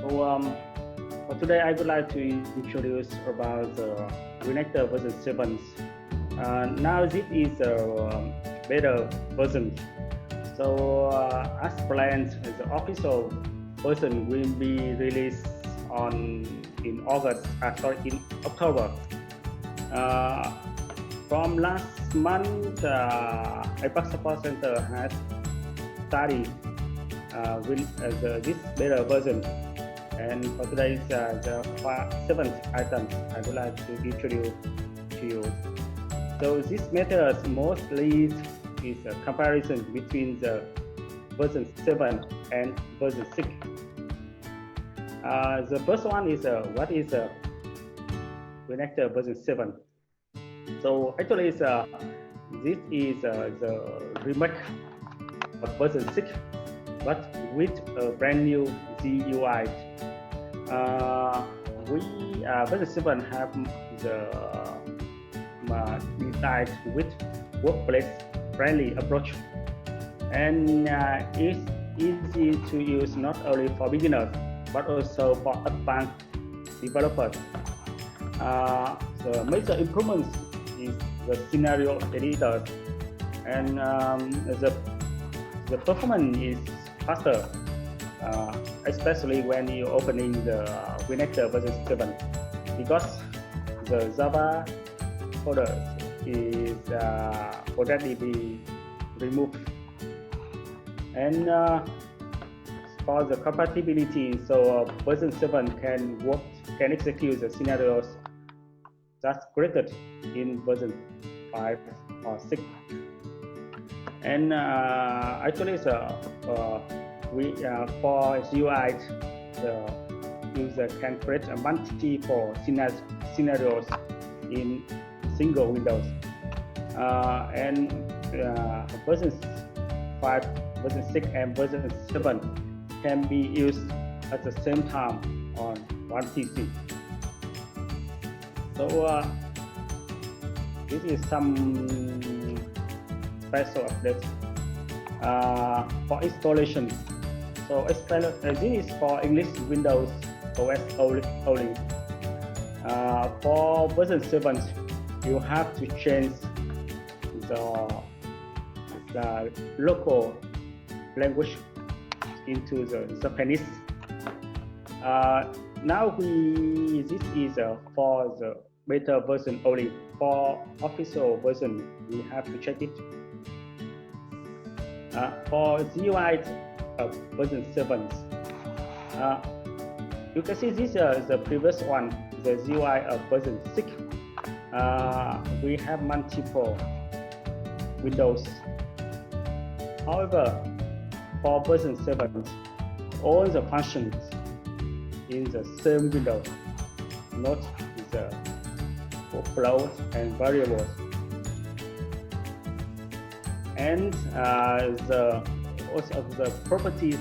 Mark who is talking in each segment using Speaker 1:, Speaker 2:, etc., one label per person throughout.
Speaker 1: For today, I would like to introduce about the WinActor version 7. Now this is a better version. So as planned, the official version will be released in October. From last month, APAC Support Center has studied this beta version. And for today's the seventh item, I would like to introduce to you. So this method mostly is a comparison between the version 7 and version 6. The first one is what is WinActor version 7. So actually, this is the remake of version 6, but with a brand new GUI. Version 7 have the design with workplace-friendly approach, and it's easy to use not only for beginners but also for advanced developers. The major improvements is the scenario editor, and the performance is faster, especially when you're opening the WinActor version 7, because the Java folder is already be removed. And for the compatibility, so version 7 can execute the scenarios that's created in version 5 or 6. And actually, for GUI, the user can create multiple scenarios in single windows. And version 5, version 6, and version 7 can be used at the same time on one PC. So this is some special updates for installation. So this is for English Windows OS only. For version 7, you have to change the local language into the Japanese. Now this is for the beta version only. For official version, we have to check it. For GUI of version 7, you can see this the previous one, the GUI of version 6. We have multiple windows. However, for version 7, all the functions in the same window, not the float and variables. And also the properties,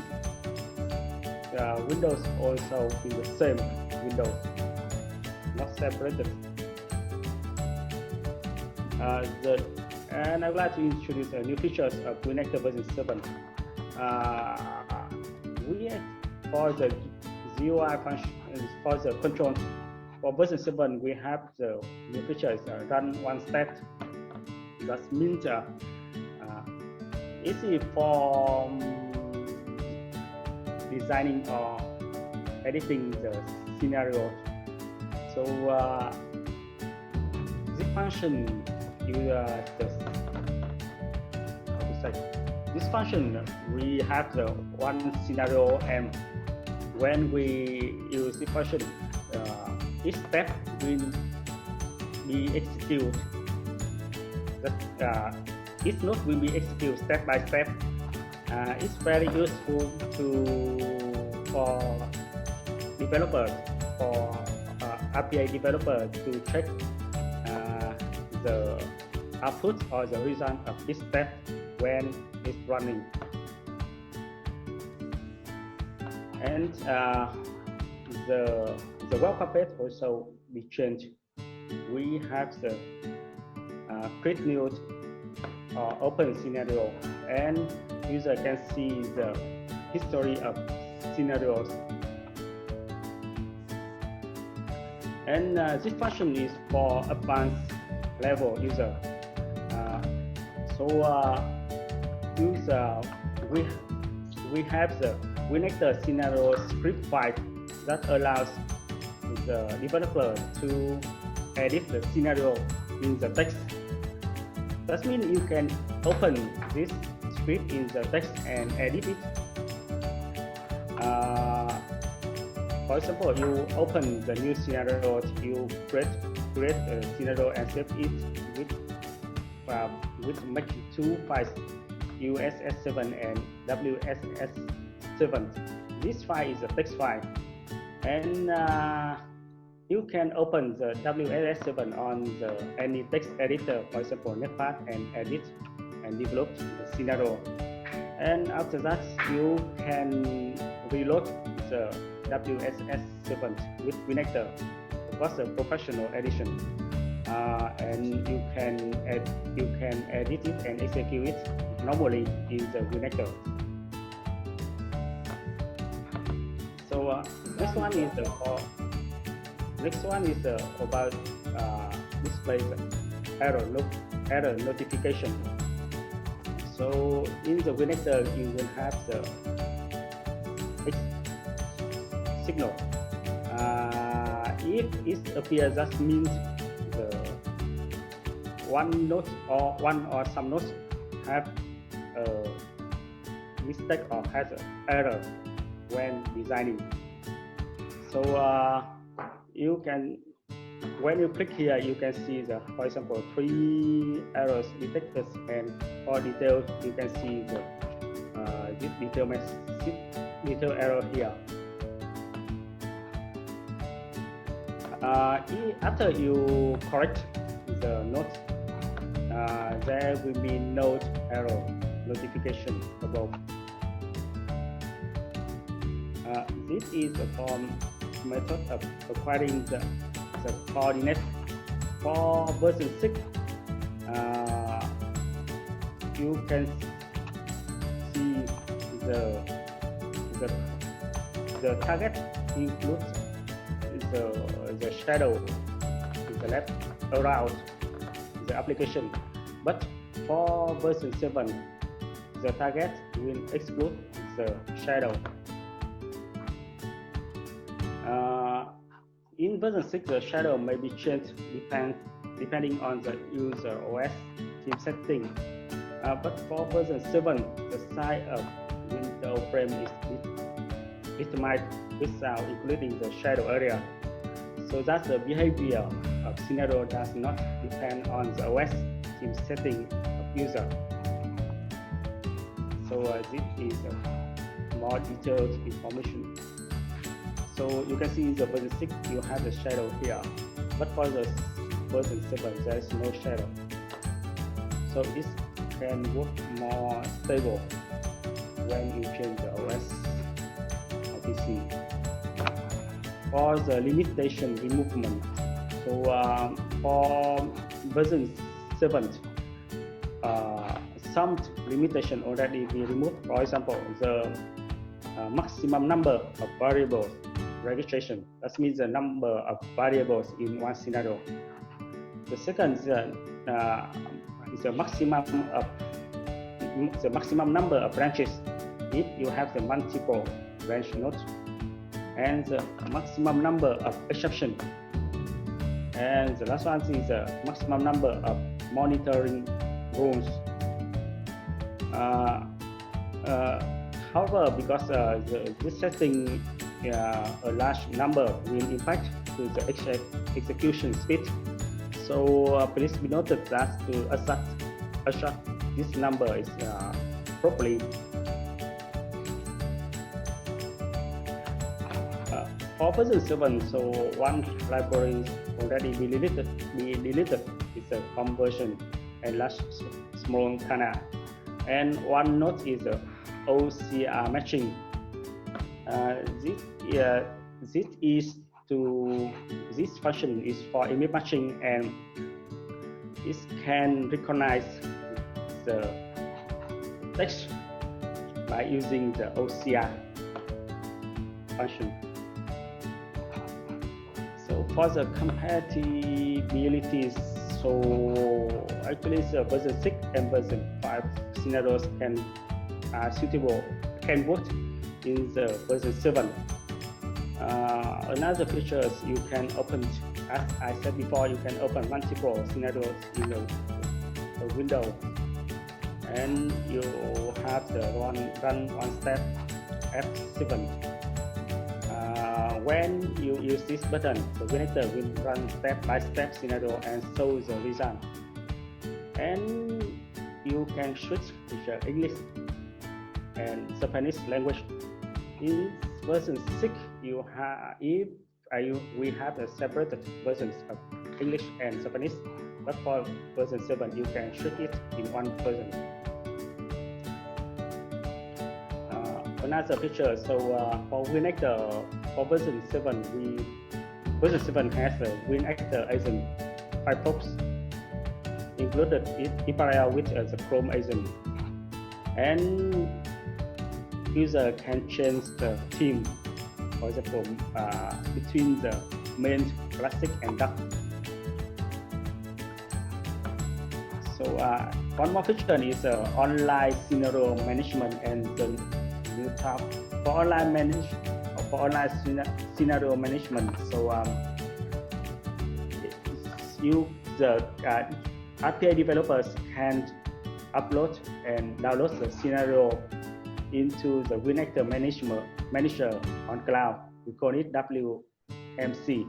Speaker 1: windows also in the same window, not separated. And I would like to introduce new features of WinActor version 7. For the GUI functions, for the controls, for version 7, we have the new features run one step. That means easy for designing or editing the scenario. So this function this function, we have the one scenario, and when we use this function, each step will be executed. Each node will be executed step by step. It's very useful for developers, for API developers, to check the output or the result of each step when it's running. And the web puppet also be changed. We have the create new or open scenario, and user can see the history of scenarios And this function is for advanced level user. We have the WinActor scenario script file that allows the developer to edit the scenario in the text. That means you can open this script in the text and edit it. For example, you open the new scenario, you create a scenario and save it with making two files, USS7 and WSS7. This file is a text file, and you can open the WSS7 on any text editor, for example, Netpad, and edit and develop the scenario. And after that, you can reload the WSS7 with WinActor. It was a professional edition, and you can edit it and execute it normally in the WinActor. So next one is about display error notification. So in the WinActor, you will have the signal. If it appears, that means the one node or some nodes have a mistake or has an error when designing. So you can, when you click here, you can see the, for example, 3 errors detected, and for details, you can see the this detail error here. After you correct the node, there will be node error notification above. This is a form method of acquiring the coordinate for version 6. You can see the target includes the shadow to the left around the application, but for version 7, the target will exclude the shadow. In version 6, the shadow may be changed depending on the user OS team setting. But for version 7, the size of window frame is determined without including the shadow area. So that the behavior of scenario does not depend on the OS team setting of user. So this is more detailed information. So you can see in the version 6, you have the shadow here, but for the version 7, there is no shadow. So this can work more stable when you change the OS or PC. For the limitation removement, so for version 7, some limitation already be removed. For example, the maximum number of variables registration. That means the number of variables in one scenario. The second is the maximum number of branches if you have the multiple branch nodes, and the maximum number of exceptions. And the last one is the maximum number of monitoring rules. However, because this setting a large number will impact to the execution speed, so please be noted that to adjust this number is properly. For version 7, so one library already be deleted is a conversion and large small canal, and one node is a OCR matching. This function is for image matching, and it can recognize the text by using the OCR function. So For the compatibilities, so actually the version 6 and version 5 scenarios can work in the version 7. Another feature is you can open, as I said before, you can open multiple scenarios in a window, and you have the run one step F7. When you use this button, the WinActor will run step-by-step scenario and show the result. And you can switch to the English and Japanese language. In version 6, we have a separated versions of English and Japanese, but for version 7, you can switch it in one version. Another feature, so for WinActor, for version 7, version 7 has a WinActor agent Firefox included in parallel with the Chrome agent, and user can change the theme, for example, between the main, classic, and dark. So one more feature is online scenario management and the new tab for online scenario management. So the API developers can upload and download the scenario into the WinActor manager on cloud. We call it WMC.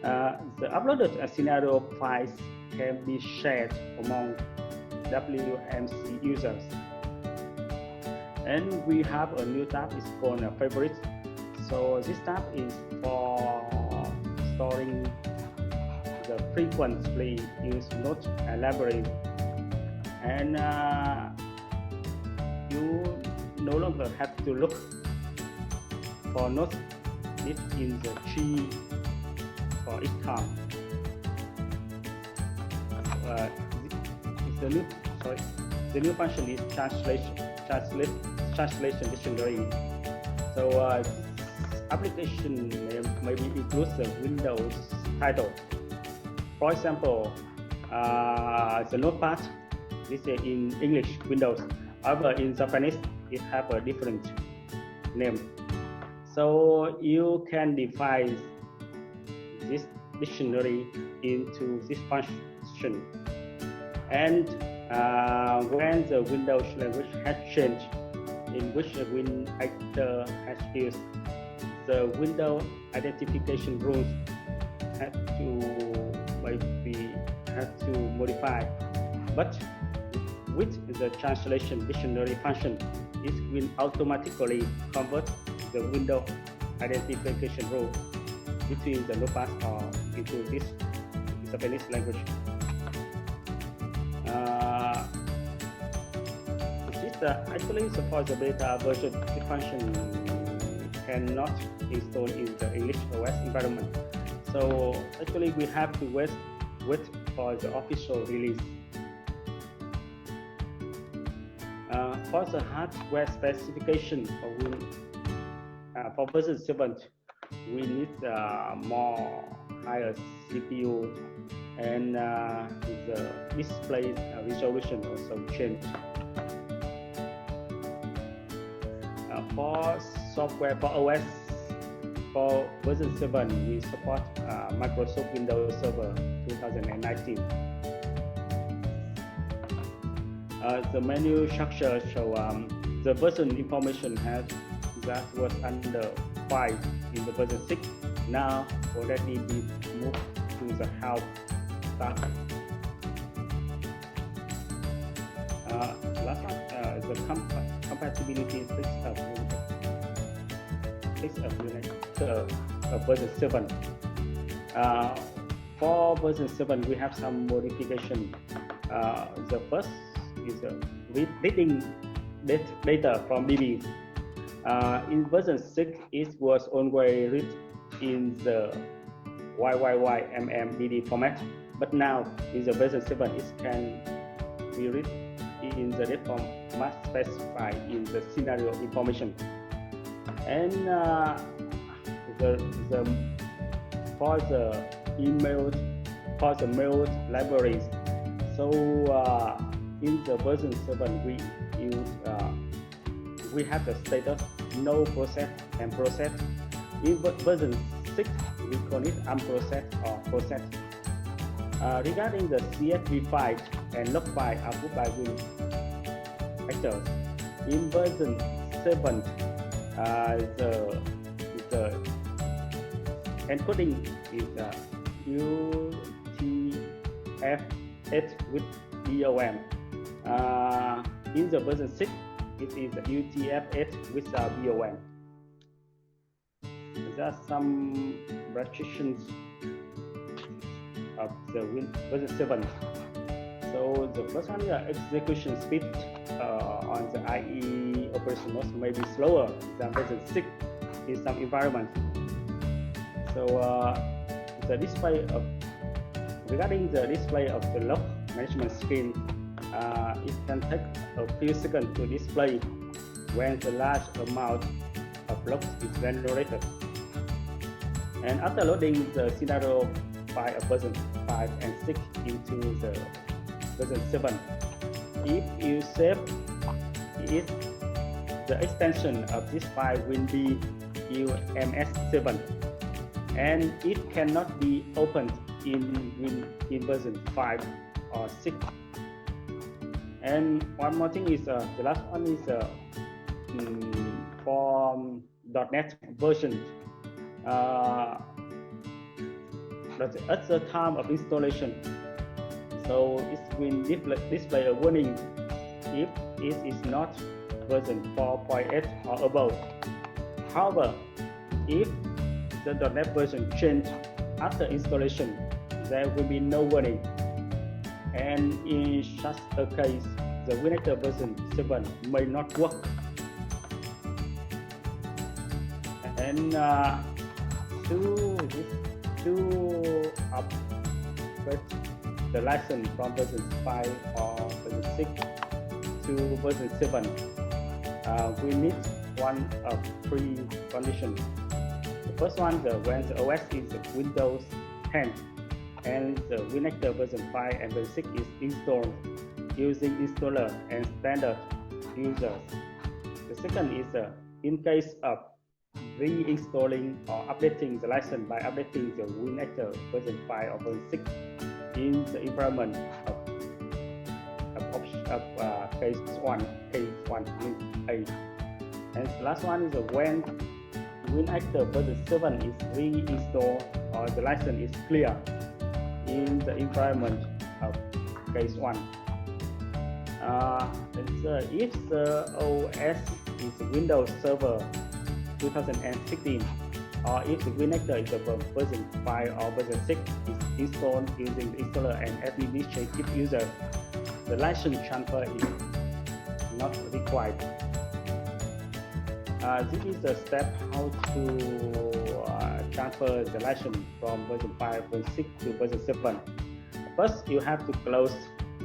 Speaker 1: The uploaded scenario files can be shared among WMC users. And we have a new tab, it's called Favorites. So this tab is for storing the frequently used notes and library. And you no longer have to look for notes in the tree for each time. The new function is translation dictionary. So application maybe includes the Windows title. For example, the notepad, this is in English Windows. However, in Japanese, it has a different name. So you can define this dictionary into this function. And when the Windows language has changed, in which the WinActor has used, the window identification rules have to modify. But with the translation dictionary function, it will automatically convert the window identification rule between the notepad or into this Japanese language. Actually, for the beta version, the function cannot install in the English OS environment. So actually, we have to wait for the official release. For the hardware specification for version 7, we need more higher CPU, and the display resolution also changed. For software, for OS, for version 7, we support Microsoft Windows Server 2019. The menu structure show the version information that was under 5 in the version 6 now already be moved to the help tab. Last one, the compatibility fix of WinActor version 7. For version 7, we have some modification. The first is reading data from DB. In version 6, it was always read in the YYYMMDD format, but now in the version 7, it can be read in the date format specified in the scenario information. And the for the email, for the mail libraries. So in the version 7, we use we have the status no process and process. In version 6, we call it unprocessed or processed. Regarding the CSV file and log file approved by WinActor, in version 7, the encoding is UTF-8 with BOM. In the version 6, it is UTF-8 with BOM. There are some restrictions of the version 7. So the first one is execution speed on the IE operation nodes may be slower than version 6 in some environments. So the display of regarding the display of the log management screen, it can take a few seconds to display when the large amount of logs is generated. And after loading the scenario file of version 5 and 6 into the version 7, if you save it, the extension of this file will be UMS7, and it cannot be opened in version 5 or 6. And one more thing is the last one is for .NET version. At the time of installation, so it will display a warning if it is not version 4.8 or above. However, if the .NET version change after installation, there will be no warning. And in such a case, the WinActor version 7 may not work. And to upgrade the license from version 5 or version 6 to version 7, we need one of three conditions. The first one, when the OS is Windows 10 and the WinActor version 5 and version 6 is installed using installer and standard users. The second is in case of reinstalling or updating the license by updating the WinActor version 5 or version 6 in the environment of case 1 means A. And the last one is when WinActor version 7 is reinstalled or the license is clear in the environment of case 1. If the OS is Windows Server 2016, or if the WinActor is version 5 or version 6 is installed using the installer and administrative user, the license transfer is not required. This is the step how to transfer the license from version 5, version 6 to version 7. First, you have to close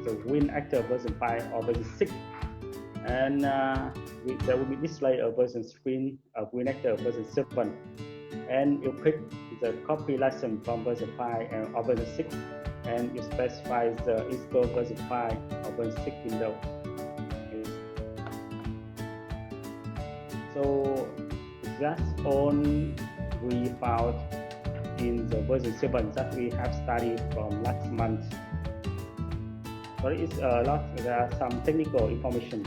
Speaker 1: the WinActor version 5 or version 6, and there will be display a version screen of WinActor version 7, and you pick the copy license from version 5 or version 6, and you specify the install version 5 or version 6 window. So that's all we found in the version 7 that we have studied from last month. So it's a lot, there are some technical information.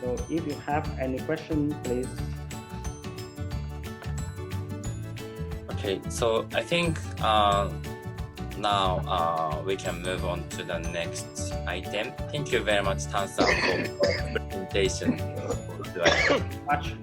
Speaker 1: So if you have any question, please.
Speaker 2: Okay, so I think now we can move on to the next item. Thank you very much, Tan-san, for the presentation.
Speaker 1: Much.